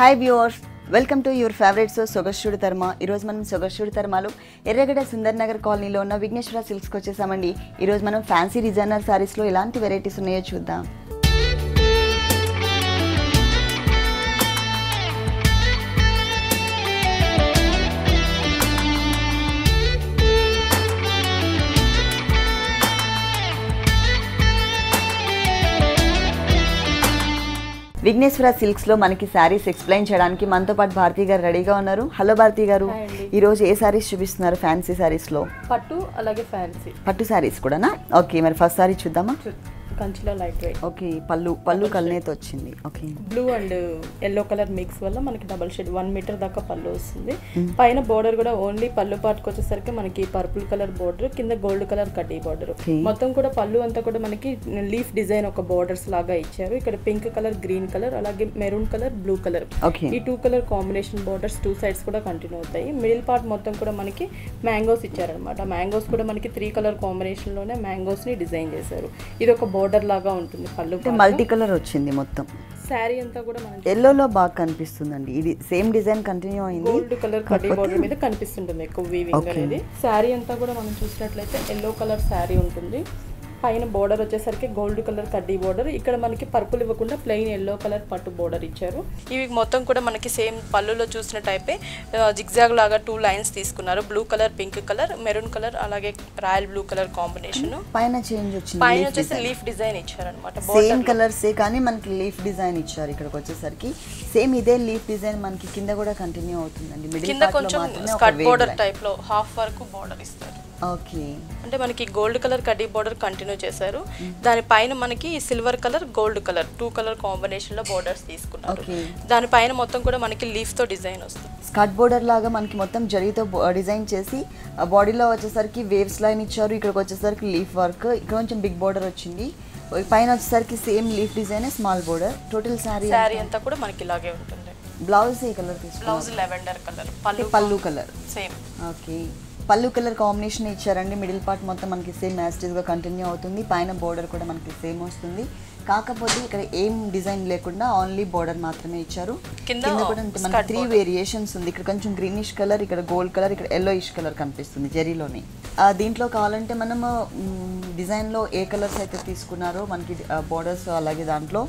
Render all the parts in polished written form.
Hi viewers, welcome to your favourite show సొగస్యుడి తర్మ. ఈరోజు మనం సొగస్యుడి తర్మలో ఎర్రగడ్డ సుందర్ నగర్ కాలనీలో ఉన్న విఘ్నేశ్వర సిల్క్స్కి వచ్చేసామండి. ఈరోజు మనం ఫ్యాన్సీ డిజైనర్ శారీస్లో ఎలాంటి వెరైటీస్ ఉన్నాయో చూద్దాం. విఘ్నేశ్వర సిల్క్స్లో మనకి శారీస్ ఎక్స్ప్లెయిన్ చేయడానికి మనతో పాటు భారతి గారు రెడీగా ఉన్నారు. హలో భారతి గారు, ఈరోజు ఏ శారీస్ చూపిస్తున్నారు ఫ్యాన్సీ శారీస్లో? పట్టు అలాగే ఫ్యాన్సీ పట్టు శారీస్ కూడానా? ఓకే, మరి ఫస్ట్ శారీ చూద్దామా? కంచిలో లైట్ వెయిట్. ఓకే, పళ్ళు కల్నేత వచ్చింది. Okay, blue and yellow colour mix వల్ల మనకి డబల్ షేడ్ 1 మీటర్ దాకా పళ్ళు వస్తుంది. పైన బోర్డర్ కూడా ఓన్లీ పళ్ళు పాటుకు వచ్చేసరికి మనకి పర్పుల్ కలర్ బోర్డర్, కింద గోల్డ్ కలర్ కడ్డీ బోర్డర్. మొత్తం కూడా పళ్ళు అంతా కూడా మనకి లీఫ్ డిజైన్ ఒక బోర్డర్స్ లాగా ఇచ్చారు. ఇక్కడ పింక్ కలర్, గ్రీన్ కలర్, అలాగే మెరూన్ కలర్, బ్లూ కలర్, ఈ 2 కలర్ కాంబినేషన్ బోర్డర్స్ 2 సైడ్స్ కూడా కంటిన్యూ అవుతాయి. మిడిల్ పార్ట్ మొత్తం కూడా మనకి మ్యాంగోస్ ఇచ్చారనమాట. మ్యాంగోస్ కూడా మనకి 3 కలర్ కాంబినేషన్ లోనే మ్యాంగోస్ ని డిజైన్ చేశారు. ఇది ఒక బోర్డర్ లాగా ఉంటుంది. పళ్ళు మల్టీ కలర్ వచ్చింది. మొత్తం శారీ అంతా కూడా మనకి ఎల్లోలో బాగా కనిపిస్తుందండి. ఇది సేమ్ డిజైన్ కంటిన్యూ అయింది. గోల్డ్ కలర్ కడ్డీ బోర్డర్ మీద కనిపిస్తుంటుంది ఎక్కువ వీవింగ్ అనేది. శారీ అంతా కూడా మనం చూసినట్లయితే ఎల్లో కలర్ శారీ ఉంటుంది. పైన బోర్డర్ వచ్చేసరికి గోల్డ్ కలర్ కడ్డీ బోర్డర్, ఇక్కడ మనకి పర్పుల్ ఇవ్వకుండా ప్లెయిన్ ఎల్లో కలర్ పట్టు బోర్డర్ ఇచ్చారు. ఇవి మొత్తం కూడా మనకి సేమ్ పళ్ళులో చూసిన టైపే జిగ్జాగ్ లాగా 2 లైన్స్ తీసుకున్నారు. Blue colour, pink colour, maroon colour, అలాగే రాయల్ బ్లూ కలర్ కాంబినేషన్. పైన చేంజ్ వచ్చింది. పైన వచ్చేసి లీఫ్ డిజైన్ ఇచ్చారు అనమాట. సేమ్ కలర్సే కానీ మనకి లీఫ్ డిజైన్ ఇచ్చారు. ఇక్కడికి వచ్చేసరికి సేమ్ ఇదే లీఫ్ డిజైన్ మనకి కింద కూడా కంటిన్యూ అవుతుందండి. కింద కొంచెం స్కర్ట్ బోర్డర్ టైప్ లో హాఫ్ వరకు బోర్డర్ ఇస్తారు. ఓకే, అంటే మనకి గోల్డ్ కలర్ కడ్డీ బోర్డర్ కంటిన్యూ చేశారు. దానిపైన మనకి silver colour, gold colour 2 colour combination లో బోర్డర్స్ తీసుకున్నారు. దానిపైన మొత్తం కూడా మనకి లీఫ్ తో డిజైన్ వస్తుంది. స్కర్ట్ బోర్డర్ లాగా మనకి మొత్తం జరీతో డిజైన్ చేసి బాడీలో వచ్చేసరికి వేవ్స్ లైన్ ఇచ్చారు. ఇక్కడికి వచ్చేసరికి లీఫ్ వర్క్, ఇక్కడ కొంచెం బిగ్ బోర్డర్ వచ్చింది. పైన వచ్చేసరికి same leaf design, small border. Total sari అంతా కూడా మనకి ఇలాగే ఉంటుంది. బ్లౌజ్ ఏ కలర్ తీసుకున్నారు? బ్లౌజ్ లెవెండర్ కలర్, పళ్ళు కలర్ సేమ్. ఓకే, పళ్ళు కలర్ కాంబినేషన్ ఇచ్చారండి. మిడిల్ పార్ట్ మొత్తం మనకి సేమ్ మ్యాస్టేజ్గా కంటిన్యూ అవుతుంది. పైన బోర్డర్ కూడా మనకి సేమ్ వస్తుంది. కాకపోతే ఇక్కడ ఏం డిజైన్ లేకుండా ఓన్లీ బోర్డర్ మాత్రమే ఇచ్చారు. కింద కూడా మనకి 3 వేరియేషన్స్ ఉంది. ఇక్కడ కొంచెం గ్రీనిష్ కలర్, ఇక్కడ గోల్డ్ కలర్, ఇక్కడ ఎల్లోయిష్ కలర్ కనిపిస్తుంది జరీలోనే. దీంట్లో కావాలంటే మనము డిజైన్లో ఏ కలర్స్ అయితే తీసుకున్నారో మనకి బోర్డర్స్, అలాగే దాంట్లో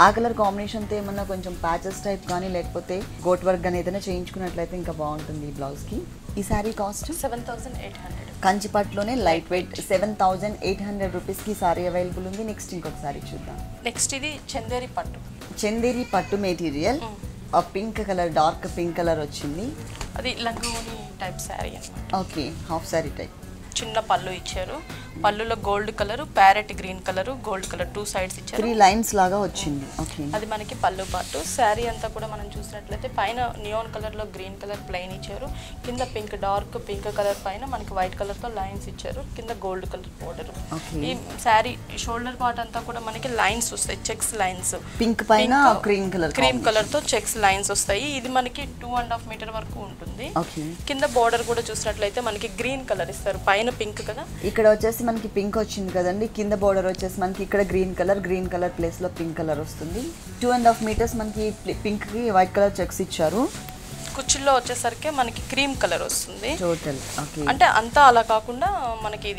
ఆ కలర్ కాంబినేషన్తో ఏమన్నా కొంచెం ప్యాచెస్ టైప్ కానీ లేకపోతే గోట్ వర్క్ కానీ ఏదైనా చేయించుకున్నట్లయితే ఇంకా బాగుంటుంది ఈ బ్లౌజ్కి. ఈ శారీ కాస్ట్ 7800. కంచిపట్లోనే లైట్ వెయిట్ 7800 రూపీస్కి సారీ అవైలబుల్ ఉంది. నెక్స్ట్ ఇంకొక సారీ చూద్దాం. నెక్స్ట్ ఇది చందేరి పట్టు. చందేరి పట్టు material, pink colour, dark pink colour వచ్చింది. అది లంగోని టైప్ శారీ అన్నమాట. Okay, half sari type. చిన్న పళ్ళు ఇచ్చారు. పళ్ళులో gold colour, parrot green colour, gold colour 2 sides ఇచ్చారు. 3 లైన్స్ లాగా వచ్చింది. ఓకే, అది మనకి పళ్ళు పాటు. శారీ అంతా కూడా మనం చూసినట్లయితే పైన నియాన్ కలర్ లో గ్రీన్ కలర్ ప్లెయిన్ ఇచ్చారు. కింద పింక్, డార్క్ పింక్ కలర్ పైన మనకి వైట్ కలర్ తో లైన్స్ ఇచ్చారు. కింద గోల్డ్ కలర్ బోర్డర్. ఈ శారీ షోల్డర్ పార్ట్ అంతా కూడా మనకి లైన్స్ వస్తాయి, చెక్స్ లైన్స్. పింక్ పైన క్రీమ్ కలర్ తో చెక్స్ లైన్స్ వస్తాయి. ఇది మనకి 2.5 మీటర్ వరకు ఉంటుంది. కింద బోర్డర్ కూడా చూసినట్లయితే మనకి గ్రీన్ కలర్ ఇస్తారు. పైన పింక్ కదా, ఇక్కడ వచ్చేసి మనకి పింక్ వచ్చింది కదండి. కింద బోర్డర్ వచ్చేసి మనకి ఇక్కడ గ్రీన్ కలర్ ప్లేస్ లో పింక్ కలర్ వస్తుంది. 2.5 మీటర్స్ మనకి పింక్ కి వైట్ కలర్ చెక్స్ ఇచ్చారు. కుచ్చిల్లో వచ్చేసరికి మనకి క్రీమ్ కలర్ వస్తుంది టోటల్. అంటే అంతా అలా కాకుండా మనకి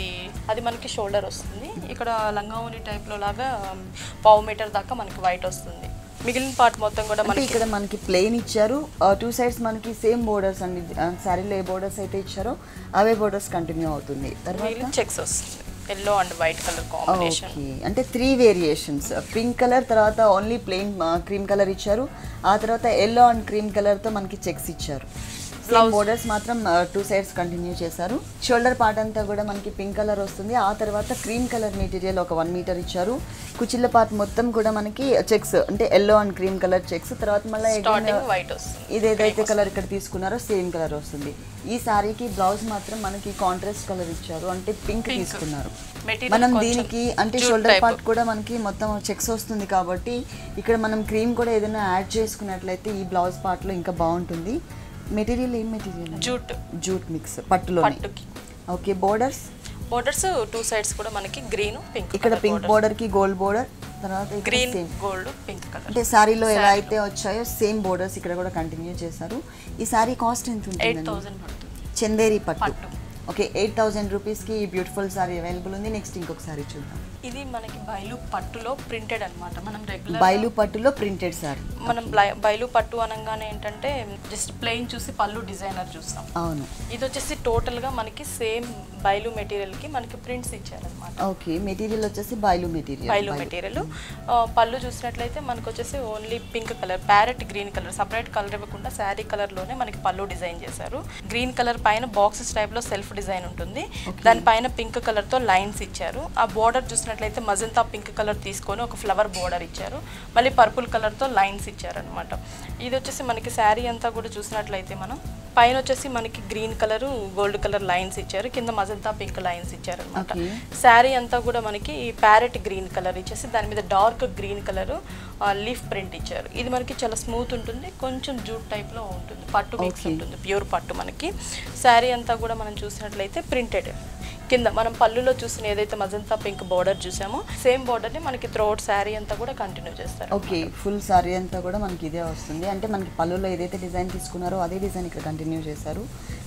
అది మనకి షోల్డర్ వస్తుంది. ఇక్కడ లంగావోని టైప్ లో లాగా 1/2 మీటర్ దాకా మనకి వైట్ వస్తుంది. మిగిలిన పార్ట్ మొత్తం కూడా మనకి ఇక్కడ మనకి ప్లెయిన్ ఇచ్చారు. 2 సైడ్స్ మనకి సేమ్ బోర్డర్స్ అండి. శారీలో ఏ బోర్డర్స్ అయితే ఇచ్చారో అవే బోర్డర్స్ కంటిన్యూ అవుతుంది. తర్వాత చెక్స్ వస్తుంది, yellow and white colour combination. అంటే 3 వేరియేషన్స్. పింక్ కలర్, తర్వాత ఓన్లీ ప్లెయిన్ క్రీమ్ కలర్ ఇచ్చారు. ఆ తర్వాత ఎల్లో అండ్ క్రీమ్ కలర్ తో మనకి చెక్స్ ఇచ్చారు. బోర్డర్స్ మాత్రం 2 సైడ్స్ కంటిన్యూ చేశారు. షోల్డర్ పార్ట్ అంతా కూడా మనకి పింక్ కలర్ వస్తుంది. ఆ తర్వాత క్రీమ్ కలర్ మెటీరియల్ ఒక 1 మీటర్ ఇచ్చారు. కుచిళ్ళ పార్ట్ మొత్తం కూడా మనకి చెక్స్, అంటే yellow and cream colour checks. తర్వాత మళ్ళీ ఇదేదైతే కలర్ ఇక్కడ తీసుకున్నారో సేమ్ కలర్ వస్తుంది. ఈ సారీకి బ్లౌజ్ మాత్రం మనకి కాంట్రాస్ట్ కలర్ ఇచ్చారు, అంటే పింక్ తీసుకున్నారు. మనం దీనికి అంటే షోల్డర్ పార్ట్ కూడా మనకి మొత్తం చెక్స్ వస్తుంది కాబట్టి ఇక్కడ మనం క్రీమ్ కూడా ఏదైనా యాడ్ చేసుకున్నట్లయితే ఈ బ్లౌజ్ పార్ట్ లో ఇంకా బాగుంటుంది. మెటీరియల్ ఏం మెటీరియల్? జూట్ మిక్స్ పట్టులో. ఓకే, బోర్డర్స్ 2 సైడ్స్ కూడా మనకి గ్రీన్ పింక్. ఇక్కడ పింక్ బోర్డర్ కి గోల్డ్ బోర్డర్, తర్వాత ఇక్కడ green same gold pink colour. అంటే శారీలో ఎలా అయితే వచ్చాయో సేమ్ బోర్డర్స్ ఇక్కడ కూడా కంటిన్యూ చేశారు. ఈ శారీ కాస్ట్ ఎంత ఉంటుంది? 8000 పడుతుంది. చందేరి పట్టు. ఓకే, 8000 రూపీస్కి ఈ బ్యూటిఫుల్ శారీ అవైలబుల్ ఉంది. నెక్స్ట్ ఇంకొక శారీ చూద్దాం. ఇది మనకి బైలు పట్టులో ప్రింటెడ్ అన్నమాట. మనం రెగ్యులర్ బైలు పట్టులో ప్రింటెడ్ శారీ. మనం బైలు పట్టు అనగానే ఏంటంటే జస్ట్ ప్లెయిన్ చూసి పళ్ళు డిజైనర్ చూస్తాం. అవును. ఇది వచ్చేసి టోటల్ గా మనకి సేమ్ బైలు మెటీరియల్ కి మనకి ప్రింట్స్ ఇచ్చారన్నమాట. ఓకే, మెటీరియల్ వచ్చేసి బైలు మెటీరియల్. బైలు మెటీరియల్. పళ్ళు చూసినట్లయితే మనకు వచ్చేసి only pink colour, parrot green colour, separate colour ఇవ్వకుండా శారీ కలర్ లోనే మనకి పళ్ళు డిజైన్ చేశారు. గ్రీన్ కలర్ పైన బాక్సెస్ టైప్ లో సెల్ఫ్ డిజైన్ ఉంటుంది. దానిపైన పింక్ కలర్ తో లైన్స్ ఇచ్చారు. ఆ బోర్డర్ చూసినట్లయితే మజంతా పింక్ కలర్ తీసుకొని ఒక ఫ్లవర్ బోర్డర్ ఇచ్చారు. మళ్ళీ పర్పుల్ కలర్ తో లైన్స్ ఇచ్చారు అనమాట. ఇది వచ్చేసి మనకి శారీ అంతా కూడా చూసినట్లయితే మనం పైన వచ్చేసి మనకి green colour gold colour lines ఇచ్చారు, కింద మజంతా పింక్ లైన్స్ ఇచ్చారు అనమాట. శారీ అంతా కూడా మనకి ప్యారెట్ గ్రీన్ కలర్ ఇచ్చేసి దాని మీద dark green colour leaf print ఇచ్చారు. ఇది మనకి చాలా స్మూత్ ఉంటుంది, కొంచెం జూట్ టైప్ లో ఉంటుంది, పట్టు మిక్స్ ఉంటుంది, ప్యూర్ పట్టు. మనకి శారీ అంతా కూడా మనం చూసినట్లయితే ప్రింటెడ్. కింద మనం పళ్ళులో చూసిన ఏదైతే మజంతా పింక్ బోర్డర్ చూసామో సేమ్ బోర్డర్ ని మనకి త్రోట్ శారీ అంతా కూడా కంటిన్యూ చేస్తారు. ఓకే, ఫుల్ శారీ అంతా కూడా మనకి ఇదే వస్తుంది. అంటే మనకి పళ్ళులో ఏదైతే డిజైన్ తీసుకున్నారో అదే డిజైన్ ఇక్కడ కంటిన్యూ చేశారు.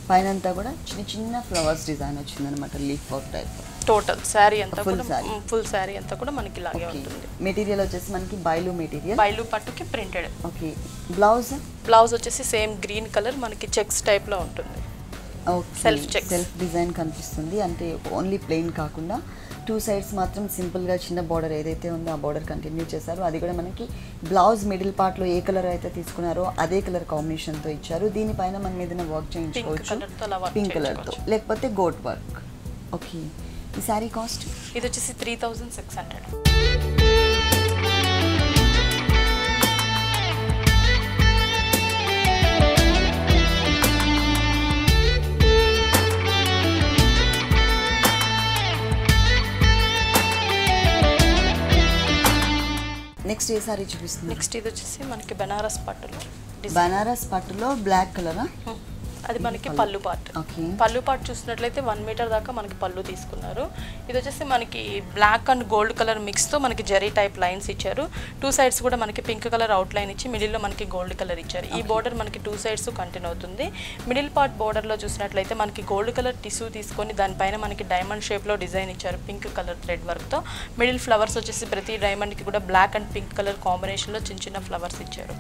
పైన అంతా కూడా చిన్న చిన్న ఫ్లవర్స్ డిజైన్ వచ్చింది అనమాట, leaf work type. Total sari అంతా కూడా ఫుల్ శారీ అంతా కూడా మనకి ఇలాగే ఉంటుంది. మెటీరియల్ వచ్చేసి మనకి బైలు మెటీరియల్, బైలు పట్టుకి ప్రింటెడ్. ఓకే, బ్లౌజ్ వచ్చేసి సేమ్ గ్రీన్ కలర్ మనకి చెక్స్ టైప్ లో ఉంటుంది. సెల్ఫ్ డిజైన్ కనిపిస్తుంది. అంటే ఓన్లీ ప్లెయిన్ కాకుండా 2 సైడ్స్ మాత్రం సింపుల్గా చిన్న బార్డర్ ఏదైతే ఉందో ఆ బార్డర్ కంటిన్యూ చేశారు. అది కూడా మనకి బ్లౌజ్ మిడిల్ పార్ట్లో ఏ కలర్ అయితే తీసుకున్నారో అదే కలర్ కాంబినేషన్తో ఇచ్చారు. దీనిపైన మనం ఏదైనా వర్క్ చేయించుకోవచ్చు, పింక్ కలర్తో, లేకపోతే గోట్ వర్క్. ఓకే, ఈ శారీ కాస్ట్ ఇది వచ్చేసి 3600. నెక్స్ట్ ఏ సారీ చూపిస్తుంది? నెక్స్ట్ ఇది వచ్చేసి మనకి బనారస్ పట్టులో. బనారస్ పట్టులో బ్లాక్ కలరా? అది మనకి పళ్ళు పార్ట్. పళ్ళు పార్ట్ చూసినట్లయితే 1 మీటర్ దాకా మనకి పళ్ళు తీసుకున్నారు. ఇది వచ్చేసి మనకి black and gold colour mix తో మనకి జరీ టైప్ లైన్స్ ఇచ్చారు. 2 సైడ్స్ కూడా మనకి పింక్ కలర్ అవుట్ లైన్ ఇచ్చి మిడిల్ లో మనకి గోల్డ్ కలర్ ఇచ్చారు. ఈ బోర్డర్ మనకి 2 సైడ్స్ కంటిన్యూ అవుతుంది. మిడిల్ పార్ట్ బోర్డర్ లో చూసినట్లయితే మనకి గోల్డ్ కలర్ టిష్యూ తీసుకొని దానిపైన మనకి డైమండ్ షేప్ లో డిజైన్ ఇచ్చారు పింక్ కలర్ థ్రెడ్ వర్క్ తో. మిడిల్ ఫ్లవర్స్ వచ్చేసి ప్రతి డైమండ్ కి కూడా black and pink colour combination లో చిన్న చిన్న ఫ్లవర్స్ ఇచ్చారు.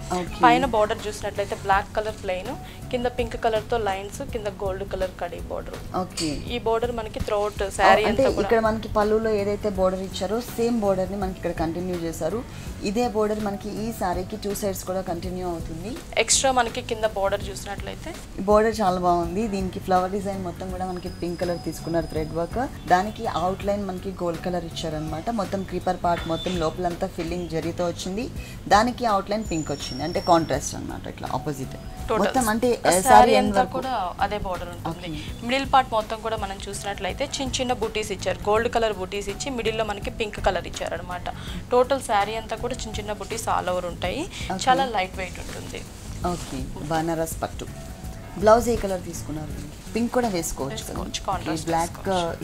పైన బోర్డర్ చూసినట్లయితే బ్లాక్ కలర్ ప్లెయిన్, కింద పింక్ కలర్ తో లైన్స్, కింద గోల్డ్ కలర్ కడి బోర్డర్. ఓకే, ఈ బోర్డర్ మనకి త్రోట్ శారీ అంతా కూడా ఇక్కడ మనకి పళ్ళులో ఏదైతే బోర్డర్ ఇచ్చారో సేమ్ బోర్డర్ ని మనకి ఇక్కడ కంటిన్యూ చేశారు. ఇదే బోర్డర్ మనకి ఈ సారీకి 2 సైడ్స్ కూడా కంటిన్యూ అవుతుంది. ఎక్స్ట్రా మనకి కింద బోర్డర్ చూసినట్లయితే ఈ బోర్డర్ చాలా బాగుంది. దీనికి ఫ్లవర్ డిజైన్ మొత్తం కూడా మనకి పింక్ కలర్ తీసుకున్నారు థ్రెడ్ వర్క్. దానికి అవుట్ లైన్ మనకి గోల్డ్ కలర్ ఇచ్చారనమాట. మొత్తం క్రీపర్ పార్ట్ మొత్తం లోపలంతా ఫిల్లింగ్ జరీతో వచ్చింది. దానికి అవుట్ లైన్ పింక్ వచ్చింది, అంటే కాంట్రాస్ట్ అనమాట, ఇట్లా ఆపోజిట్ మొత్తం. అంటే సారీ అంతా కూడా అదే బోర్డర్ ఉంటుంది. మిడిల్ పార్ట్ మొత్తం కూడా మనం చూసినట్లయితే చిన్న చిన్న బూటీస్ ఇచ్చారు, గోల్డ్ కలర్ బూటీస్ ఇచ్చి మిడిల్ లో మనకి పింక్ కలర్ ఇచ్చారు అనమాట. టోటల్ శారీ అంతా కూడా చిన్న చిన్న బూటీస్ ఆల్ ఓవర్ ఉంటాయి. చాలా లైట్ వెయిట్ ఉంటుంది. ఓకే, బనారస్ పట్టు. బ్లౌజ్ ఏ కలర్ తీసుకున్నారు? పింక్ కూడా వేసుకోవచ్చు. బ్లాక్,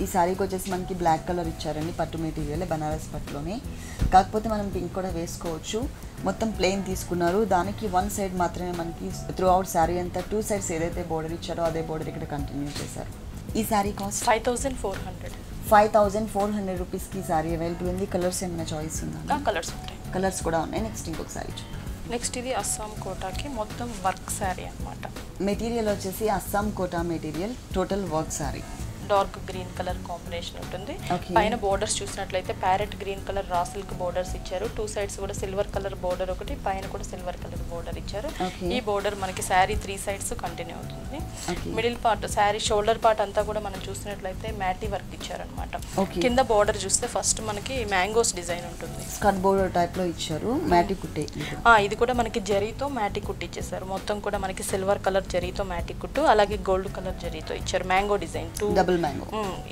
ఈ శారీకి వచ్చేసి మనకి బ్లాక్ కలర్ ఇచ్చారండి, పట్టు మెటీరియల్ బనారస్ పట్టులోనే. కాకపోతే మనం పింక్ కూడా వేసుకోవచ్చు. మొత్తం ప్లెయిన్ తీసుకున్నారు. దానికి 1 సైడ్ మాత్రమే మనకి త్రూ అవుట్ శారీ అంతా 2 సైడ్స్ ఏదైతే బోర్డర్ ఇచ్చారో అదే బోర్డర్ ఇక్కడ కంటిన్యూ చేశారు. ఈ శారీ కాస్ట్ 5400. 5400 రూపీస్కి శారీ అవైలబుల్ ఉంది. కలర్స్ ఏమైనా చాయిస్ ఉందా? కలర్స్ ఉంటాయి, కలర్స్ కూడా ఉన్నాయి. నెక్స్ట్ ఇంకొక శారీ. నెక్స్ట్ ఇది అస్సాం కోటాకి మొత్తం వర్క్ శారీ అనమాట. మెటీరియల్ వచ్చేసి Assam Kota material, total work sari. Dark green colour combination ఉంటుంది. పైన బోర్డర్స్ చూసినట్లయితే parrot green colour raw silk borders ఇచ్చారు. 2 సైడ్స్ కూడా సిల్వర్ కలర్ బోర్డర్ ఒకటి, పైన కూడా సిల్వర్ కలర్ బోర్డర్ ఇచ్చారు. ఈ బోర్డర్ మనకి శారీ 3 సైడ్స్ కంటిన్యూ అవుతుంది. Middle part sari shoulder part అంతా కూడా మనం చూసినట్లయితే మ్యాటీ వర్క్ ఇచ్చారనమాట. కింద బోర్డర్ చూస్తే ఫస్ట్ మనకి మ్యాంగోస్ డిజైన్ ఉంటుంది, స్కర్ట్ బోర్డర్ టైప్ లో ఇచ్చారు. మ్యాటీ కుట్టే, ఇది కూడా మనకి జరీతో మ్యాటీ కుట్టి ఇచ్చేసారు. మొత్తం కూడా మనకి సిల్వర్ కలర్ జరీతో మ్యాటీ కుట్టు, అలాగే గోల్డ్ కలర్ జరీతో ఇచ్చారు. మ్యాంగో డిజైన్ 2 ఫుల్ మ్యాంగో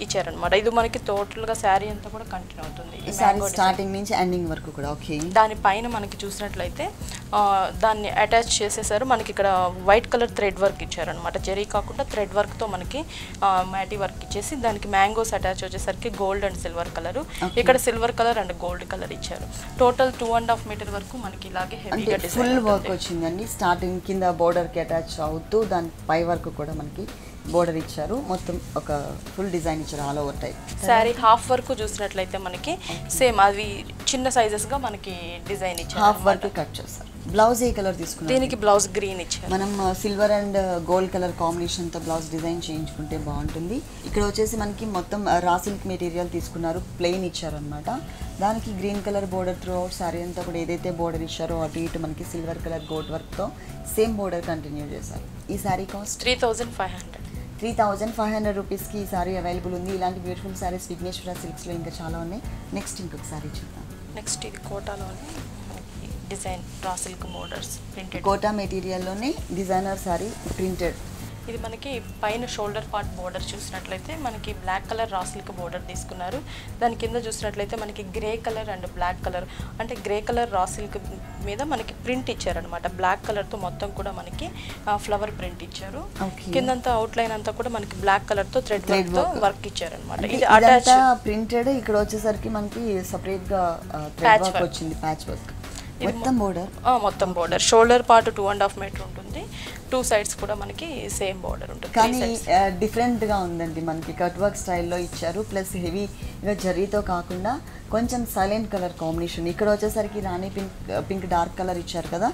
ఇచ్చారనమాట. ఇది మనకి టోటల్ గా శారీ అంతా కూడా కంటిన్యూ అవుతుంది. ఈ శారీ స్టార్టింగ్ నుంచి ఎండింగ్ వరకు కూడా. ఓకే. దానిపైన మనకి చూసినట్లయితే దాన్ని అటాచ్ చేసేసారు. మనకి ఇక్కడ వైట్ కలర్ థ్రెడ్ వర్క్ ఇచ్చారనమాట. జరీ కాకుండా థ్రెడ్ వర్క్ తో మనకి మ్యాటీ వర్క్ ఇచ్చేసి దానికి మ్యాంగోస్ అటాచ్ వచ్చేసరికి గోల్డ్ అండ్ సిల్వర్ కలర్, ఇక్కడ silver colour and gold colour ఇచ్చారు. టోటల్ 2.5 మీటర్ వరకు మనకి ఇలాగే హెవీగా డిజైన్ ఫుల్ వర్క్ వచ్చిందండి. స్టార్టింగ్ కింద బోర్డర్ కి అటాచ్ అవుతూ దాని పై వరకు కూడా మనకి బోర్డర్ ఇచ్చారు. మొత్తం ఒక ఫుల్ డిజైన్ ఇచ్చారు all over type. Sari half work చూసినట్లయితే మనకి సేమ్ అవి చిన్న సైజెస్ గా మనకి డిజైన్ ఇచ్చారు. హాఫ్ వర్క్ కట్ చేస్తారు. బ్లౌజ్ ఏ కలర్ తీసుకున్నారు? దీనికి బ్లౌజ్ గ్రీన్ ఇచ్చారు. మనం silver and gold colour combination తో బ్లౌజ్ డిజైన్ చేయించుకుంటే బాగుంటుంది. ఇక్కడ వచ్చేసి మనకి మొత్తం రా సిల్క్ మెటీరియల్ తీసుకున్నారు, ప్లెయిన్ ఇచ్చారు అనమాట. దానికి green colour border through out sorry అంతా కూడా ఏదైతే బోర్డర్ ఇచ్చారో అటు ఇటు మనకి సిల్వర్ కలర్ గోల్డ్ వర్క్ తో సేమ్ బోర్డర్ కంటిన్యూ చేశారు. ఈ సారీ కాస్ట్ 3,500 రూపీస్కి ఈ సారీ అవైలబుల్ ఉంది. ఇలాంటి బ్యూటిఫుల్ సారీస్ విఘ్నేశ్వర సిల్క్స్లో ఇంకా చాలా ఉన్నాయి. నెక్స్ట్ ఇంకొక సారీ చూద్దాం. నెక్స్ట్ ఇది కోటాలోనే design raw silk borders printed, Kota మెటీరియల్లోనే డిజైనర్ సారీ ప్రింటెడ్. ఇది మనకి పైన షోల్డర్ పార్ట్ బోర్డర్ చూసినట్లయితే మనకి black colour raw silk border తీసుకున్నారు. దాని కింద చూసినట్లయితే మనకి grey colour and black colour, అంటే గ్రే కలర్ రా సిల్క్ మీద మనకి ప్రింట్ ఇచ్చారనమాట. బ్లాక్ కలర్తో మొత్తం కూడా మనకి ఫ్లవర్ ప్రింట్ ఇచ్చారు. కిందంతా అవుట్ లైన్ అంతా కూడా మనకి బ్లాక్ కలర్తో థ్రెడ్ వర్క్ ఇచ్చారనమాట. ఇది అటాచ్ ప్రింటెడ్. ఇక్కడ వచ్చేసరికి మనకి సపరేట్ గా థ్రెడ్ వర్క్ వచ్చింది, ప్యాచ్ వర్క్. మొత్తం బోర్డర్ షోల్డర్ పార్ట్ 2.5 మీటర్ ఉంటుంది. 2 సైడ్స్ కూడా మనకి సేమ్ బోర్డర్ ఉంటుంది. కానీ డిఫరెంట్ గా ఉందండి. మనకి కట్ వర్క్ స్టైల్లో ఇచ్చారు, ప్లస్ హెవీగా జరీతో కాకుండా కొంచెం సైలెంట్ కలర్ కాంబినేషన్. ఇక్కడ వచ్చేసరికి రాణి పింక్ డార్క్ కలర్ ఇచ్చారు కదా,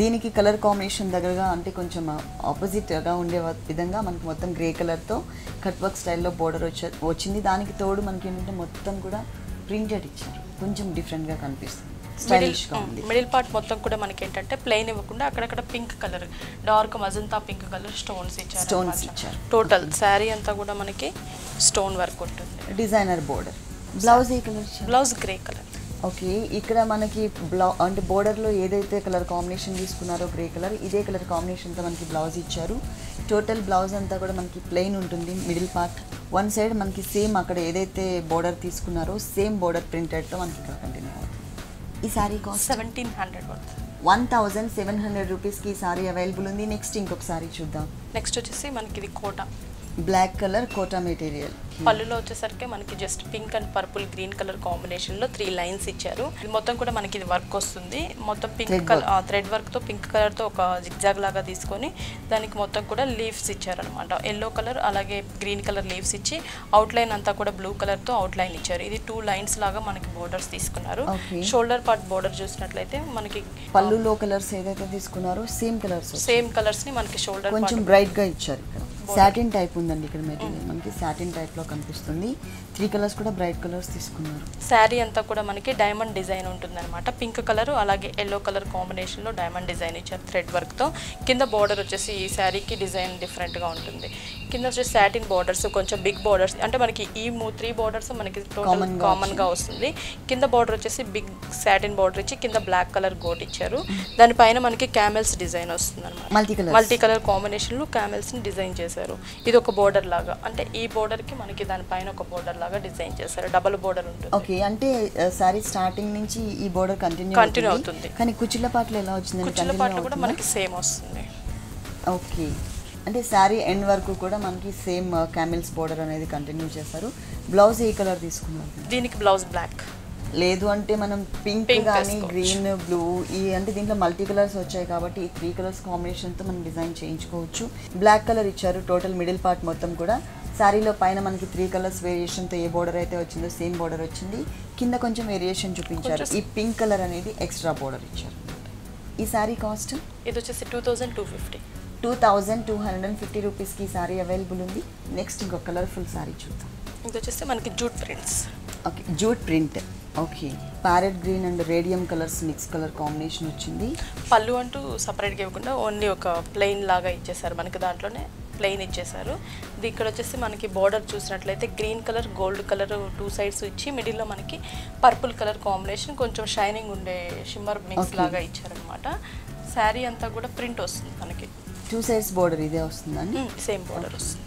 దీనికి కలర్ కాంబినేషన్ దగ్గరగా అంటే కొంచెం ఆపోజిట్గా ఉండే విధంగా మనకి మొత్తం గ్రే కలర్తో కట్ వర్క్ స్టైల్లో బోర్డర్ వచ్చింది. దానికి తోడు మనకి ఏంటంటే మొత్తం కూడా ప్రింటెడ్ ఇచ్చారు, కొంచెం డిఫరెంట్గా కనిపిస్తుంది. మిడిల్ పార్ట్ మొత్తం కూడా మనకి ఏంటంటే ప్లెయిన్ ఇవ్వకుండా అక్కడక్కడ pink colour, dark magenta pink colour stones ఇచ్చారు. టోటల్ శారీ అంతా కూడా మనకి స్టోన్ వర్క్ ఉంటుంది. Designer border. బ్లౌజ్ ఏ colour? Blouse grey colour. Okay. ఇక్కడ మనకి అంటే బోర్డర్లో ఏదైతే కలర్ కాంబినేషన్ తీసుకున్నారో గ్రే కలర్, ఇదే కలర్ కాంబినేషన్తో మనకి బ్లౌజ్ ఇచ్చారు. టోటల్ బ్లౌజ్ అంతా కూడా మనకి ప్లెయిన్ ఉంటుంది. మిడిల్ పార్ట్ వన్ సైడ్ మనకి సేమ్ అక్కడ ఏదైతే బోర్డర్ తీసుకున్నారో సేమ్ బోర్డర్ ప్రింటెడ్తో మనకి ఇక్కడ కంటిన్యూ అవుతుంది. ఈ సారీ కాస్ట్ 1,700 రూపీస్కి ఈ సారీ అవైలబుల్ ఉంది. నెక్స్ట్ ఇంకొక సారీ చూద్దాం. నెక్స్ట్ వచ్చేసి మనకి ఇది Kota black colour Kota material. పళ్ళులో వచ్చేసరికి మనకి just pink and purple green colour combination లో 3 లైన్స్ ఇచ్చారు. ఇది మొత్తం కూడా మనకి ఇది వర్క్ వస్తుంది. మొత్తం పింక్ కలర్ థ్రెడ్ వర్క్ తో పింక్ కలర్ తో ఒక జిగ్జాగ్ లాగా తీసుకొని దానికి మొత్తం కూడా లీవ్స్ ఇచ్చారనమాట. ఎల్లో కలర్ అలాగే గ్రీన్ కలర్ లీవ్స్ ఇచ్చి అవుట్ లైన్ అంతా కూడా బ్లూ కలర్ తో అవుట్ లైన్ ఇచ్చారు. ఇది 2 లైన్స్ లాగా మనకి బోర్డర్స్ తీసుకున్నారు. షోల్డర్ పార్ట్ బోర్డర్ చూసినట్లయితే మనకి పళ్ళులో కలర్స్ ఏదైతే తీసుకున్నారో సేమ్ కలర్స్ ని మనకి షోల్డర్ కొంచెం బ్రైట్ గా ఇచ్చారు. ఇక్కడ సాటిన్ టైప్ ఉందండి. ఇక్కడ మెటీరియల్ మనకి సాటిన్ టైప్ లో కనిపిస్తుంది. 3 కలర్స్ కూడా బ్రైట్ కలర్స్ తీసుకున్నారు. శారీ అంతా కూడా మనకి డైమండ్ డిజైన్ ఉంటుంది అనమాట. పింక్ కలర్ అలాగే ఎల్లో కలర్ కాంబినేషన్ లో డైమండ్ డిజైన్ ఇచ్చారు థ్రెడ్ వర్క్ తో. కింద బోర్డర్ వచ్చేసి ఈ శారీకి డిజైన్ డిఫరెంట్ గా ఉంటుంది. కింద వచ్చేసి సాటిన్ బోర్డర్స్, కొంచెం బిగ్ బోర్డర్స్, అంటే మనకి ఈ 3 బోర్డర్స్ మనకి టోటల్ కామన్ గా వస్తుంది. కింద బోర్డర్ వచ్చేసి బిగ్ సాటిన్ బోర్డర్ ఇచ్చి కింద బ్లాక్ కలర్ గోట్ ఇచ్చారు. దానిపైన మనకి క్యామెల్స్ డిజైన్ వస్తుంది అనమాట. మల్టీ కలర్ కాంబినేషన్ లో క్యామెల్స్ ని డిజైన్ చేశారు. ఇది ఒక బోర్డర్ లాగా, అంటే ఈ బోర్డర్ కి మనకి దానిపైన ఒక బోర్డర్ లాగా డిజైన్ చేశారు. డబుల్ బోర్డర్ ఉంటుంది. ఓకే. అంటే సారీ స్టార్టింగ్ నుంచి ఈ బోర్డర్ కంటిన్యూ అవుతుంది. కానీ కుచ్చుల పాటలు ఎలా వచ్చింది? కుచ్చుల పాటలు కూడా మనకి సేమ్ వస్తుంది. ఓకే. అంటే శారీ ఎండ్ వరకు కూడా మనకి సేమ్ క్యామెల్స్ బోర్డర్ అనేది కంటిన్యూ చేశారు. బ్లౌజ్ ఏ కలర్ తీసుకున్నారు? దీనికి బ్లౌజ్ బ్లాక్, లేదు అంటే మనం పింక్ కానీ గ్రీన్ బ్లూ అంటే దీంట్లో మల్టీ కలర్స్ వచ్చాయి కాబట్టి ఈ 3 కలర్స్ కాంబినేషన్తో మనం డిజైన్ చేయించుకోవచ్చు. బ్లాక్ కలర్ ఇచ్చారు. టోటల్ మిడిల్ పార్ట్ మొత్తం కూడా శారీలో పైన మనకి 3 కలర్స్ వేరియేషన్తో ఏ బోర్డర్ అయితే వచ్చిందో సేమ్ బోర్డర్ వచ్చింది. కింద కొంచెం వేరియేషన్ చూపించారు. ఈ పింక్ కలర్ అనేది ఎక్స్ట్రా బోర్డర్ ఇచ్చారు. ఈ శారీ కాస్ట్ ఇది వచ్చేసి 2,250 రూపీస్కి ఈ శారీ అవైలబుల్ ఉంది. నెక్స్ట్ ఇంకొక కలర్ఫుల్ శారీ చూద్దాం. ఇది వచ్చేసి మనకి jute prints. Okay. Jute print. Okay. Parrot green and radium colours mix colour combination వచ్చింది. పళ్ళు అంటూ సపరేట్గా ఇవ్వకుండా ఓన్లీ ఒక ప్లెయిన్ లాగా ఇచ్చేసారు. మనకి దాంట్లోనే ప్లెయిన్ ఇచ్చేసారు. ఇక్కడ వచ్చేసి మనకి బోర్డర్ చూసినట్లయితే green colour gold colour 2 sides ఇచ్చి మిడిల్లో మనకి పర్పుల్ కలర్ కాంబినేషన్ కొంచెం షైనింగ్ ఉండే షిమ్మర్ మిక్స్ లాగా ఇచ్చారనమాట. శారీ అంతా కూడా ప్రింట్ వస్తుంది మనకి. 2 సైడ్స్ బోర్డర్ ఇదే వస్తుందండి. సేమ్ బోర్డర్ వస్తుంది.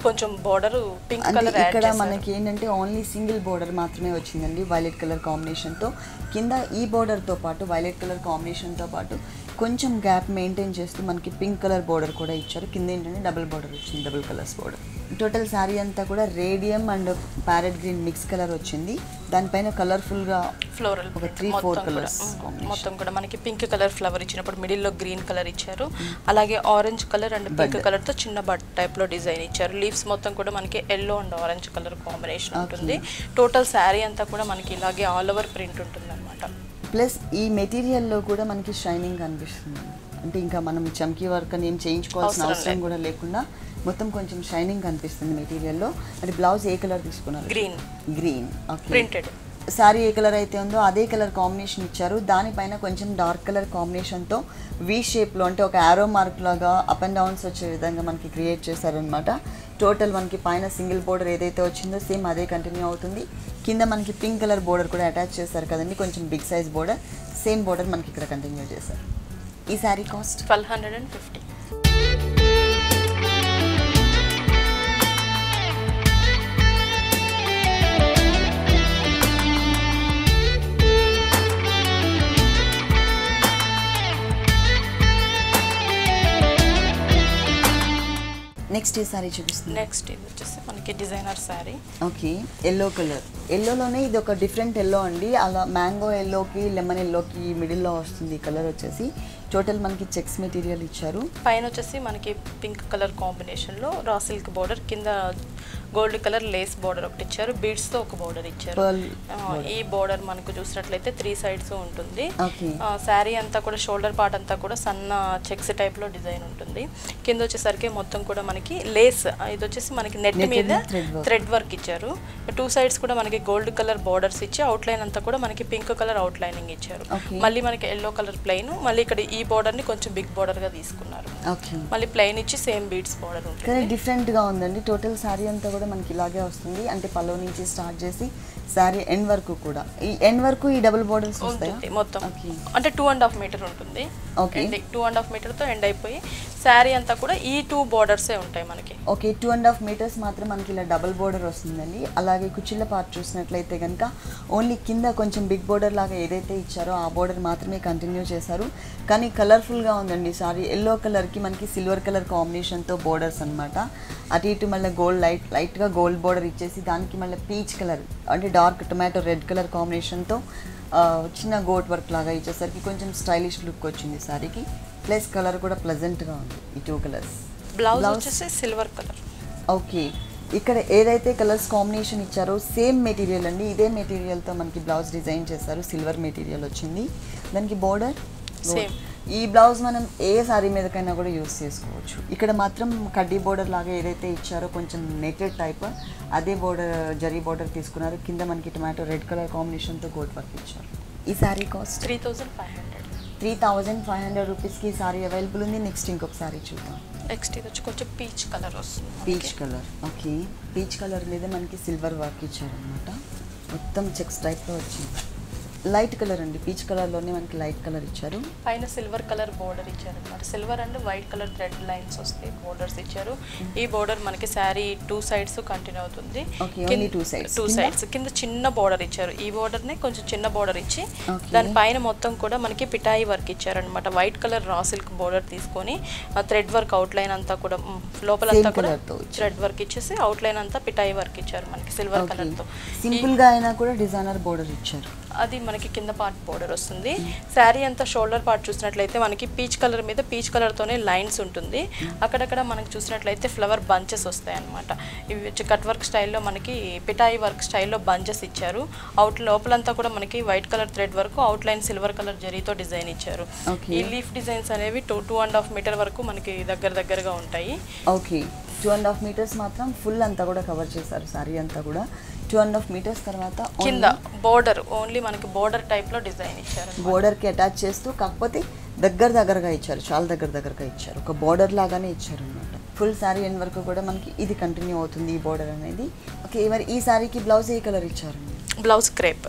కొంచెం బోర్డర్ పింక్ అంటే కలర్ ఇక్కడ మనకి ఏంటంటే ఓన్లీ సింగిల్ బోర్డర్ మాత్రమే వచ్చిందండి వైలెట్ కలర్ కాంబినేషన్తో. కింద ఈ బోర్డర్తో పాటు వైలెట్ కలర్ కాంబినేషన్తో పాటు కొంచెం గ్యాప్ మెయింటైన్ చేస్తూ మనకి పింక్ కలర్ బోర్డర్ కూడా ఇచ్చారు. కింద ఏంటంటే డబుల్ బోర్డర్ వచ్చింది, double colours border. Total sari అంతా కూడా radium and parrot green mix colour వచ్చింది. దానిపైన కలర్ఫుల్గా ఫ్లోరల్ ఒక 3-4 కలర్స్ మొత్తం కూడా మనకి పింక్ కలర్ ఫ్లవర్ ఇచ్చినప్పుడు మిడిల్లో గ్రీన్ కలర్ ఇచ్చారు. అలాగే orange colour and pink colour తో చిన్న బట్ టైప్ లో డిజైన్ ఇచ్చారు. లీవ్స్ మొత్తం కూడా మనకి yellow and orange colour combination ఉంటుంది. టోటల్ శారీ అంతా కూడా మనకి ఇలాగే ఆల్ ఓవర్ ప్రింట్ ఉంటుంది అనమాట. ప్లస్ ఈ మెటీరియల్లో కూడా మనకి షైనింగ్ కనిపిస్తుంది. అంటే ఇంకా మనం చమ్కీ వర్క్ అని ఏం చేయించుకోవాల్సిన అవసరం కూడా లేకుండా మొత్తం కొంచెం షైనింగ్ కనిపిస్తుంది మెటీరియల్లో. అంటే బ్లౌజ్ ఏ కలర్ తీసుకున్నారు? గ్రీన్. ఓకే. ప్రింటెడ్ శారీ ఏ కలర్ అయితే ఉందో అదే కలర్ కాంబినేషన్ ఇచ్చారు. దానిపైన కొంచెం డార్క్ కలర్ కాంబినేషన్తో వి షేప్లో అంటే ఒక యారో మార్క్ లాగా అప్ అండ్ డౌన్స్ వచ్చే విధంగా మనకి క్రియేట్ చేశారనమాట. టోటల్ మనకి పైన సింగిల్ బోర్డర్ ఏదైతే వచ్చిందో సేమ్ అదే కంటిన్యూ అవుతుంది. కింద మనకి పింక్ కలర్ బోర్డర్ కూడా అటాచ్ చేశారు కదండి, కొంచెం big size border. Same border మనకి ఇక్కడ కంటిన్యూ చేశారు. ఈ శారీ కాస్ట్ 1250. నెక్స్ట్ ఏ శారీ చూపిస్తుంది? నెక్స్ట్ ఇది వచ్చేసి మనకి designer sari. Okay. Yellow colour. ఎల్లోలోనే ఇది ఒక డిఫరెంట్ ఎల్లో అండి. అలా మ్యాంగో ఎల్లోకి లెమన్ ఎల్లోకి మిడిల్లో వస్తుంది ఈ కలర్ వచ్చేసి. టోటల్ మనకి చెక్స్ మెటీరియల్ ఇచ్చారు. పైన వచ్చేసి మనకి పింక్ కలర్ కాంబినేషన్లో రా సిల్క్ బోర్డర్, కింద గోల్డ్ కలర్ లేస్ బోర్డర్ ఒకటి ఇచ్చారు. బీడ్స్తో ఒక బోర్డర్ ఇచ్చారు. ఈ బోర్డర్ మనకు చూసినట్లయితే 3 sides ఉంటుంది. శారీ అంతా కూడా షోల్డర్ పార్ట్ అంతా కూడా సన్న చెక్స్ టైప్లో డిజైన్ ఉంటుంది. కింద వచ్చేసరికి మొత్తం కూడా మనకి లేస్, ఇది వచ్చేసి మనకి నెట్ మీద థ్రెడ్ వర్క్ ఇచ్చారు. 2 sides కూడా మనకి గోల్డ్ కలర్ బోర్డర్స్ ఇచ్చి అవుట్లైన్ అంతా కూడా మనకి పింక్ కలర్ అవుట్లైనింగ్ ఇచ్చారు. మళ్ళీ మనకి ఎల్లో కలర్ ప్లెయిన్, మళ్ళీ ఇక్కడ ఈ బోర్డర్ ని కొంచెం బిగ్ బోర్డర్ గా తీసుకున్నారు. మళ్ళీ ప్లెయిన్ ఇచ్చి సేమ్ బీడ్స్ బోర్డర్ ఉంటుంది. కానీ డిఫరెంట్ గా ఉందండి. టోటల్ శారీ అంతా కూడా మనకి ఇలాగే వస్తుంది. అంటే పల్లో నుంచి స్టార్ట్ చేసి శారీ ఎండ్ వరకు కూడా, ఈ ఎండ్ వరకు ఈ డబుల్ బోర్డర్స్ వస్తాయి మొత్తం. అంటే 2.5 మీటర్ ఉంటుంది. 2.5 మీటర్ తో ఎండ్ అయిపోయి శారీ అంతా కూడా ఈ 2 బోర్డర్సే ఉంటాయి మనకి. ఓకే. 2.5 meters మాత్రం మనకి ఇలా డబుల్ బోర్డర్ వస్తుందండి. అలాగే కుచ్చిళ్ళ పార్ట్ చూసినట్లయితే కనుక ఓన్లీ కింద కొంచెం బిగ్ బోర్డర్ లాగా ఏదైతే ఇచ్చారో ఆ బోర్డర్ మాత్రమే కంటిన్యూ చేశారు. కానీ కలర్ఫుల్గా ఉందండి సారీ. ఎల్లో కలర్కి మనకి సిల్వర్ కలర్ కాంబినేషన్తో బోర్డర్స్ అనమాట. అటు ఇటు మళ్ళీ గోల్డ్ లైట్గా గోల్డ్ బోర్డర్ ఇచ్చేసి దానికి మళ్ళీ పీచ్ కలర్ అంటే డార్క్ టొమాటో రెడ్ కలర్ కాంబినేషన్తో చిన్న గోట్ వర్క్ లాగా ఇచ్చేసరికి కొంచెం స్టైలిష్ లుక్ వచ్చింది సారీకి. ప్లస్ కలర్ కూడా ప్లెజెంట్గా ఉంది ఈ 2 కలర్స్. బ్లౌజ్ వచ్చేసి సిల్వర్ కలర్. ఓకే. ఇక్కడ ఏదైతే కలర్స్ కాంబినేషన్ ఇచ్చారో సేమ్ మెటీరియల్ అండి. ఇదే మెటీరియల్తో మనకి బ్లౌజ్ డిజైన్ చేశారు. సిల్వర్ మెటీరియల్ వచ్చింది. దానికి బోర్డర్ సేమ్. ఈ బ్లౌజ్ మనం ఏ సారీ మీదకైనా కూడా యూస్ చేసుకోవచ్చు. ఇక్కడ మాత్రం కడ్డీ బోర్డర్ లాగా ఏదైతే ఇచ్చారో కొంచెం నెటెడ్ టైప్ అదే బోర్డర్ జరీ బోర్డర్ తీసుకున్నారు. కింద మనకి టొమాటో రెడ్ కలర్ కాంబినేషన్తో గోట్ వర్క్ ఇచ్చారు. ఈ సారీ కాస్ట్ 3500 రూపీస్కి ఈ సారీ అవైలబుల్ ఉంది. నెక్స్ట్ ఇంకొక సారీ చూద్దాం. నెక్స్ట్ ఇది వచ్చి కొంచెం పీచ్ కలర్ వస్తుంది. Peach colour. Okay. Peach colour మీద మనకి సిల్వర్ వర్క్ ఇచ్చారనమాట. మొత్తం చెక్స్ టైప్లో వచ్చింది. లైట్ కలర్ అండి. పీచ్ కలర్లోనే మనకి లైట్ కలర్ ఇచ్చారు. పైన సిల్వర్ కలర్ బోర్డర్ ఇచ్చారు అనమాట. Silver and white colour thread lines వస్తాయి, బోర్డర్స్ ఇచ్చారు. ఈ బోర్డర్ మనకి శారీ 2 sides కంటిన్యూ అవుతుంది. 2 sides. కింద చిన్న బోర్డర్ ఇచ్చారు. ఈ బోర్డర్ ని కొంచెం చిన్న బోర్డర్ ఇచ్చి దాని పైన మొత్తం కూడా మనకి పిటాయి వర్క్ ఇచ్చారు అనమాట. White colour raw silk border తీసుకొని థ్రెడ్ వర్క్ అవుట్ లైన్ అంతా కూడా లోపలంతా కూడా థ్రెడ్ వర్క్ ఇచ్చేసి అవుట్ లైన్ అంతా పిటాయి వర్క్ ఇచ్చారు మనకి సిల్వర్ కలర్ తో. సింపుల్ గా అయినా కూడా డిజైనర్ బోర్డర్ ఇచ్చారు. అది మనకి కింద పార్ట్ బోర్డర్ వస్తుంది. శారీ అంతా షోల్డర్ పార్ట్ చూసినట్లయితే మనకి పీచ్ కలర్ మీద పీచ్ కలర్తోనే లైన్స్ ఉంటుంది. అక్కడక్కడ మనకి చూసినట్లయితే ఫ్లవర్ బంచెస్ వస్తాయి అనమాట. ఇవి వచ్చి కట్ వర్క్ స్టైల్లో మనకి పిటాయి వర్క్ స్టైల్లో బంచెస్ ఇచ్చారు. లోపలంతా కూడా మనకి white colour thread work, out line silver colour జరీతో డిజైన్ ఇచ్చారు. ఈ లీఫ్ డిజైన్స్ అనేవి 2.5 మీటర్ వరకు మనకి దగ్గరగా ఉంటాయి. ఓకే. 2.5 meters మాత్రం ఫుల్ అంతా కూడా కవర్ చేశారు సారీ అంతా కూడా. 2.5 meters తర్వాత కింద బోర్డర్ ఓన్లీ మనకి బోర్డర్ టైప్ లో డిజైన్ ఇచ్చారు. బోర్డర్ కి అటాచ్ చేస్తూ కాకపోతే దగ్గరగా ఇచ్చారు. చాలా దగ్గరగా ఇచ్చారు. ఒక బోర్డర్ లాగానే ఇచ్చారు అనమాట. ఫుల్ సారీ ఎండ్ వరకు కూడా మనకి ఇది కంటిన్యూ అవుతుంది ఈ బోర్డర్ అనేది. ఓకే. మరి ఈ సారీకి బ్లౌజ్ ఏ కలర్ ఇచ్చారు? బ్లౌజ్ క్రేప్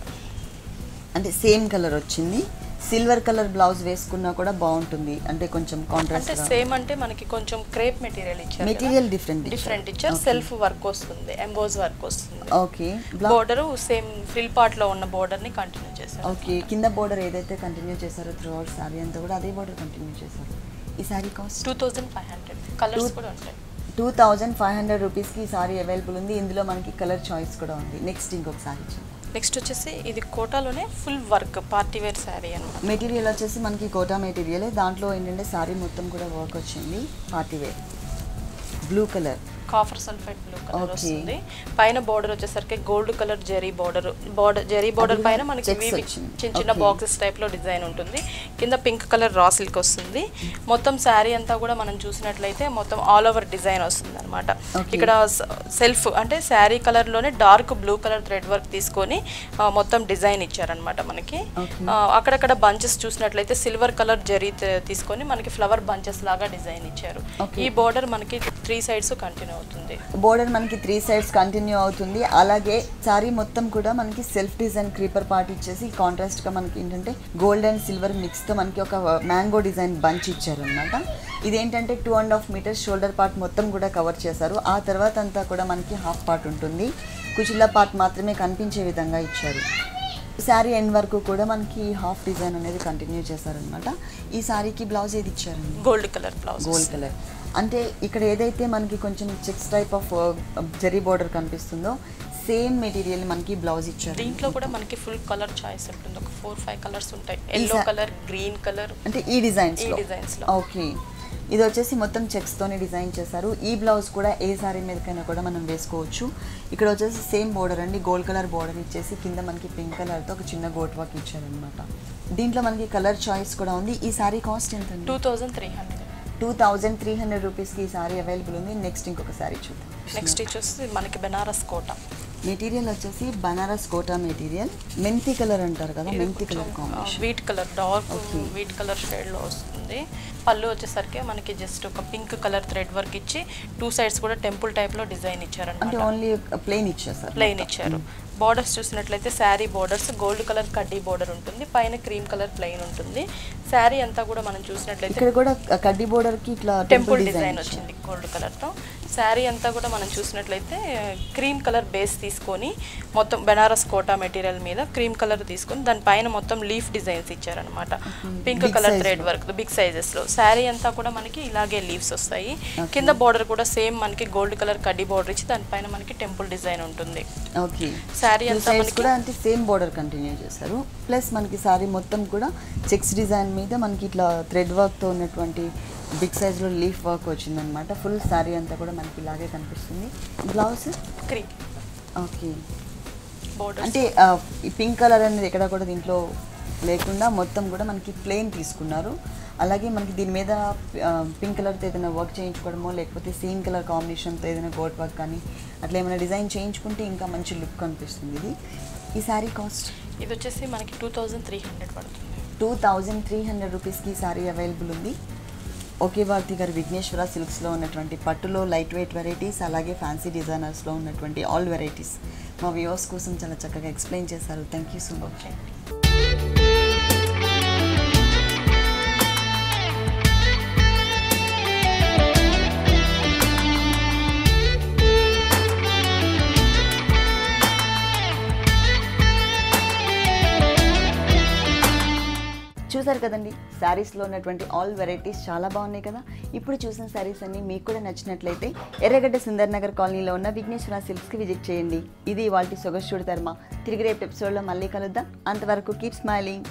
అంటే సేమ్ కలర్ వచ్చింది. సిల్వర్ కలర్ బ్లౌజ్ వేసుకున్నా కూడా బాగుంటుంది, అంటే కొంచెం కాంట్రాస్ట్. అంటే సేమ్ అంటే మనకి కొంచెం క్రేప్ మెటీరియల్ ఇచ్చారు, మెటీరియల్ డిఫరెంట్ ఇచ్చారు. సెల్ఫ్ వర్క్ వస్తుంది, ఎంబోజ్ వర్క్ వస్తుంది. Okay. Border same frill part లో ఉన్న బోర్డర్ ని కంటిన్యూ చేశారు. ఓకే, కింద బోర్డర్ ఏదైతే కంటిన్యూ చేశారో త్రూ అవుట్ సారీ అంతా కూడా అదే బోర్డర్ కంటిన్యూ చేశారు. ఈ సారీ కాస్ట్ 2500. కలర్స్ కూడా ఉంటాయి. 2500 రూపీస్కి ఈ సారీ అవైలబుల్ ఉంది. ఇందులో మనకి కలర్ చాయిస్ కూడా ఉంది. నెక్స్ట్ ఇంకొక సారీ చూద్దాం. నెక్స్ట్ వచ్చేసి ఇది కోటాలోనే full work party wear sari అన్నమాట. మెటీరియల్ వచ్చేసి మనకి కోటా మెటీరియలే, దాంట్లో ఏంటంటే సారీ మొత్తం కూడా వర్క్ వచ్చింది. Party wear blue colour, copper sulphide blue colour వస్తుంది. పైన బోర్డర్ వచ్చేసరికి గోల్డ్ కలర్ జెరీ బోర్డర్ పైన మనకి చిన్న చిన్న బాక్సెస్ టైప్ లో డిజైన్ ఉంటుంది. కింద పింక్ కలర్ రా సిల్క్ వస్తుంది. మొత్తం శారీ అంతా కూడా మనం చూసినట్లయితే మొత్తం ఆల్ ఓవర్ డిజైన్ వస్తుంది అనమాట. ఇక్కడ సెల్ఫ్ అంటే శారీ కలర్ లోనే dark blue colour thread work తీసుకొని మొత్తం డిజైన్ ఇచ్చారనమాట మనకి. అక్కడక్కడ బంచెస్ చూసినట్లయితే సిల్వర్ కలర్ జెరీ తీసుకొని మనకి ఫ్లవర్ బంచెస్ లాగా డిజైన్ ఇచ్చారు. ఈ బోర్డర్ మనకి 3 సైడ్స్ కంటిన్యూ అవుతుంది. బోర్డర్ మనకి 3 సైడ్స్ కంటిన్యూ అవుతుంది. అలాగే సారీ మొత్తం కూడా మనకి సెల్ఫ్ డిజైన్ క్రీపర్ పార్ట్ ఇచ్చేసి కాంట్రాస్ట్ గా మనకి ఏంటంటే గోల్డ్ అండ్ సిల్వర్ మిక్స్ తో మనకి ఒక మ్యాంగో డిజైన్ బంచ్ ఇచ్చారు అనమాట. ఇదేంటంటే 2.5 మీటర్స్ షోల్డర్ పార్ట్ మొత్తం కూడా కవర్ చేశారు. ఆ తర్వాత అంతా కూడా మనకి హాఫ్ పార్ట్ ఉంటుంది. కుచిల్లా పార్ట్ మాత్రమే కనిపించే విధంగా ఇచ్చారు. శారీ ఎండ్ వరకు కూడా మనకి హాఫ్ డిజైన్ అనేది కంటిన్యూ చేశారనమాట. ఈ శారీకి బ్లౌజ్ ఏది ఇచ్చారండి? Gold colour blouse. Gold colour అంటే ఇక్కడ ఏదైతే మనకి కొంచెం checks type of zari border కనిపిస్తుందో సేమ్ మెటీరియల్ మనకి బ్లౌజ్ ఇచ్చారు. దీంట్లో కూడా మనకి ఫుల్ కలర్ చాయిస్ ఉంటుంది. ఒక 4-5 కలర్స్ ఉంటాయి. ఎల్లో కలర్, గ్రీన్ కలర్, అంటే ఈ డిజైన్స్ లో. ఓకే, ఇది వచ్చేసి మొత్తం చెక్స్ తోనే డిజైన్ చేశారు. ఈ బ్లౌజ్ కూడా ఏ సారీ మీదకైనా కూడా మనం వేసుకోవచ్చు. ఇక్కడ వచ్చేసి సేమ్ బోర్డర్ అండి, గోల్డ్ కలర్ బోర్డర్ ఇచ్చేసి కింద మనకి పింక్ కలర్ తో ఒక చిన్న గోట్ వర్క్ ఇచ్చారనమాట. దీంట్లో మనకి కలర్ చాయిస్ కూడా ఉంది. ఈ సారీ కాస్ట్ ఎంత? 2300 రూపీస్కి ఈ సారీ అవైలబుల్ ఉంది. నెక్స్ట్ ఇంకొక సారీ చూద్దాం. నెక్స్ట్ వచ్చేసి మనకి బెనారస్ కోటా మెటీరియల్ వచ్చేసి బనారస్ కోటా మెటీరియల్. మెంతి కలర్ అంటారు కదా, మెంతి colour combination. Wheat colour, dark wheat colour shade లో వస్తుంది. పళ్ళు వచ్చేసరికి మనకి జస్ట్ ఒక పింక్ కలర్ థ్రెడ్ వర్క్ ఇచ్చి 2 సైడ్స్ కూడా టెంపుల్ టైప్ లో డిజైన్ ఇచ్చారన్నమాట. అంటే ఓన్లీ ప్లెయిన్ ఇచ్చారు. ప్లెయిన్ ఇచ్చారు. బార్డర్స్ చూసినట్లయితే శారీ బార్డర్స్ గోల్డ్ కలర్ కడ్డీ బార్డర్ ఉంటుంది, పైన క్రీమ్ కలర్ ప్లెయిన్ ఉంటుంది. శారీ అంతా కూడా మనం చూసినట్లయితే ఇక్కడ కూడా కడ్డీ బోర్డర్ కి ఇట్లా టెంపుల్ డిజైన్ వచ్చింది గోల్డ్ కలర్ తో. శారీ అంతా కూడా మనం చూసినట్లయితే క్రీమ్ కలర్ బేస్ తీసుకొని మొత్తం బెనారస్ కోటా మెటీరియల్ మీద క్రీమ్ కలర్ తీసుకొని దానిపైన మొత్తం లీఫ్ డిజైన్స్ ఇచ్చారనమాట. Pink colour thread work big sizes లో. శారీ అంతా కూడా మనకి ఇలాగే లీవ్స్ వస్తాయి. కింద బార్డర్ కూడా సేమ్ మనకి గోల్డ్ కలర్ కడ్డీ బార్డర్ ఇచ్చి దానిపైన మనకి టెంపుల్ డిజైన్ ఉంటుంది. ఓకే, శారీ అంతా మనకి కూడా అంటే సేమ్ బార్డర్ కంటిన్యూ చేశారు. ప్లస్ మనకి శారీ మొత్తం కూడా చెక్స్ డిజైన్ మీద మనకి ఇట్లా థ్రెడ్ వర్క్ తో ఉన్నటువంటి బిగ్ సైజ్ లో లీఫ్ వర్క్ వచ్చిందనమాట. ఫుల్ శారీ అంతా కూడా మనకి ఇలాగే కనిపిస్తుంది. Blouse cream. ఓకే, అంటే ఈ పింక్ కలర్ అనేది ఎక్కడ కూడా దీంట్లో లేకుండా మొత్తం కూడా మనకి ప్లెయిన్ తీసుకున్నారు. అలాగే మనకి దీని మీద పింక్ కలర్తో ఏదైనా వర్క్ చేయించుకోవడమో లేకపోతే సేమ్ కలర్ కాంబినేషన్తో ఏదైనా గోట్ వర్క్ కానీ అట్లా ఏమైనా డిజైన్ చేయించుకుంటే ఇంకా మంచి లుక్ కనిపిస్తుంది. ఇది ఈ శారీ కాస్ట్ ఇది వచ్చేసి మనకి 2300 పడుతుంది. 2300 రూపీస్కి ఈ శారీ అవైలబుల్ ఉంది. ఓకే భారతి గారు విఘ్నేశ్వర సిల్క్స్లో ఉన్నటువంటి పట్టులో లైట్ వెయిట్ వెరైటీస్ అలాగే ఫ్యాన్సీ డిజైనర్స్లో ఉన్నటువంటి ఆల్ వెరైటీస్ మా వ్యూవర్స్ కోసం చాలా చక్కగా ఎక్స్ప్లెయిన్ చేశారు. Thank you so much. చూసారు కదండి, శారీస్లో ఉన్నటువంటి ఆల్ వెరైటీస్ చాలా బాగున్నాయి కదా. ఇప్పుడు చూసిన శారీస్ అన్ని మీకు కూడా నచ్చినట్లయితే ఎర్రగడ్డ సుందర్ నగర్ కాలనీలో ఉన్న విఘ్నేశ్వర సిల్క్స్కి విజిట్ చేయండి. ఇది ఇవాల్టి సొగసు చూడతారమా. తిరిగి రేపు ఎపిసోడ్లో మళ్ళీ కలుద్దాం. అంతవరకు కీప్ స్మైలింగ్.